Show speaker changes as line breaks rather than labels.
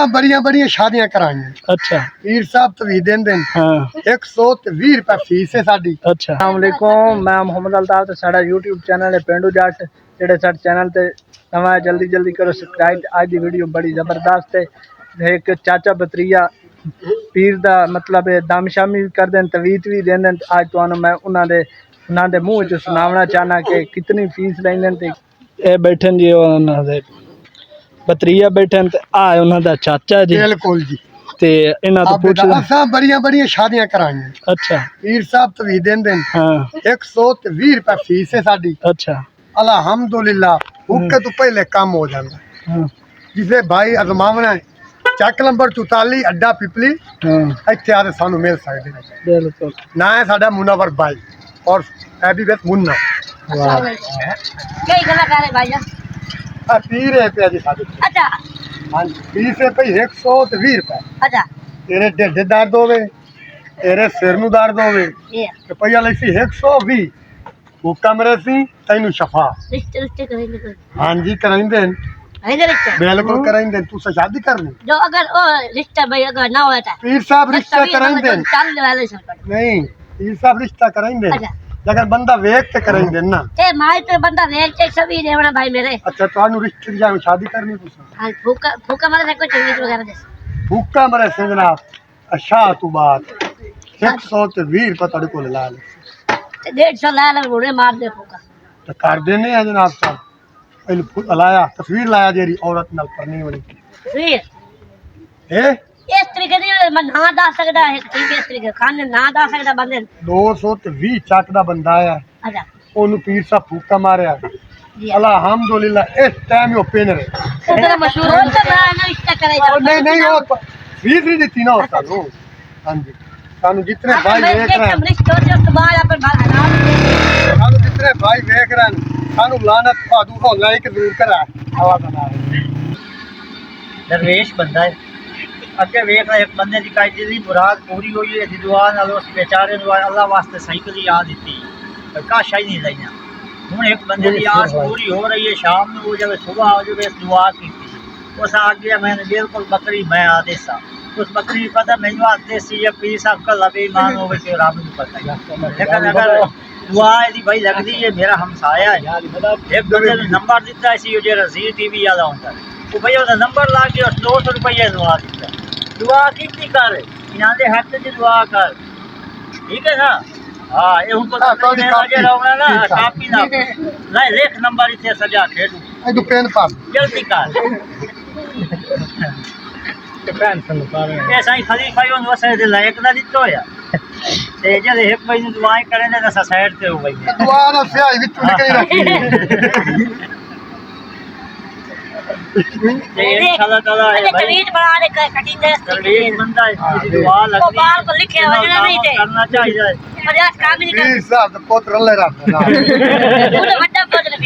बड़िया बड़िया शादियां कराइयां।
अच्छा
पीर साहब तवीज देंदे
हाँ
120 रुपए फीस है साडी।
अच्छा अस्सलाम वालेकुम, मैं मोहम्मद अल्ताफ ते साडा YouTube चैनल है पेंडू जट। जेड़े साडे चैनल ते नवा है जल्दी जल्दी करो सब्सक्राइब। आज दी वीडियो बड़ी जबरदस्त है। एक चाचा भतरीजा पीर दा मतलब दम शामी कर देन तवीज भी देंदे। आज तुहानू मैं उन्हां दे मुंह च सुनावना चाहना कि कितनी फीस लैंदे ते ए बैठन जी उन्हां दे भतरीजा बैठन ते आ उन्हां दा चाचा जी
बिल्कुल जी।
ते इन्हां तो पूछ
असां बड़िया बड़िया शादियां कराइयां।
अच्छा
पीर साहब तवीज देंदे
हाँ
120 रुपए फीस है साडी।
अच्छा
अल्हम्दुलिल्लाह हुक्के तो पहले काम हो जाता।
हाँ
जिसे भाई अजमावना है चक नंबर 44 अड्डा पिपली
हाँ
इत्थे आके सानू मिल सकदे ने।
बिल्कुल
ना है साडा मुनावर भाई और है भी बस मुन्ना
वाह
कई गला करे भाई जान।
आ पीर है पे जी साडे।
अच्छा
हां फीस है भाई 120 रुपए।
अच्छा
तेरे ढिड दर्द होवे तेरे सिर नु दर्द होवे
ये
रुपया लैसी 120 हुक्म रसी तैनू शफा।
रिश्ते रिश्ते करेंगे तो
हां जी कराइंदे
है ना रिश्ते
बिल्कुल कराइंदे। तू से शादी करनी
जो अगर ओ रिश्ता भाई अगर ना होता
पीर साहब रिश्ता कराइंदे
चल वाले सब
नहीं। पीर साहब रिश्ता कराइंदे
अच्छा
अगर बंदा वेख के कराइंदे ना।
ते माई तो बंदा देख के सभी देवना भाई मेरे।
अच्छा तुहानू रिश्ते दी जान शादी करनी तुसा
हां भूखा भूखा मारे कोई चीज वगैरह दे
भूखा मरे से जनाब। अच्छा तू बात 120 रुपए तेरे को ला ले
ते 150 ला ले मुड़े मार दे भूखा
तो कर देने हैं जनाब साहब। पहले लाया तस्वीर लाया जेरी औरत नाल करनी वाली
फिर
ए
इस तरीके दी मैं ना दा सकदा है ठीक है इस तरीके खाने ना दा सकदा बंदे
220 चक दा बंदा है
अच्छा
ओनू पीर साहब भूखा मारया।
जी
अल्हम्दुलिल्लाह इस टाइम यो पेन रहे।
तेरा मशहूर हो तो मैं ना रिश्ता करेगा
नहीं नहीं वो फीस नहीं देती ना होता नो। हां जी सानू जितने भाई देख रहे हैं
रिश्तों से तुम्हारा पर
सानू जितने भाई देख रहे हैं सानू लानत पादू हो लाइक जरूर करा आवाज बना
दरवेश बंदा है अगे वेख एक बंदे की काई दिल मुराद पूरी हुई है दुआ नाल उस बेचारे नु अल्लाह वास्ते सही करी याद दी काशा ही नहीं लेना। हुन एक बंदे की आस पूरी हो रही है शाम में वो जब सुबह हो जब दुआ की उस आगे मैंने बिल्कुल बकरी मैं आदेश उस बकरी की पता नहीं आते सी या पीर साहब का लबे ईमान हो गए राम को पता लेकिन अगर दुआ यदि भाई लगती है मेरा हमसाया है एक बंदे ने नंबर दिता है जो रजी टीवी वाला होता है वो भैया उसका नंबर ला के 200 रुपये दुआ दिता दुआ की कर यहाँ दे हक से दुआ कर ठीक है ना। हाँ ये उनको रहना ना कापी ना नहीं लेख नंबर इतने सजा खेलू
ए तू पेन पा
जल्दी कर ऐसा ही खलीफा ही उन वसे दे लायक ना दितो या ते जले एक महीने दुआएं करें ना साइड पे हो गई
दुआ ना स्याही विच निकल रखी
ते इंशाल्लाह ताला है भाई
तवीज बना दे कटिंग दे
दरवेश बंदा है दुआ
वो बाल को लिखे वजना नहीं थे
करना चाहिए
मजाक काम ही नहीं
पीर साहब तो पुत्र ले रहा
करते पूरा बड़ा पोत ने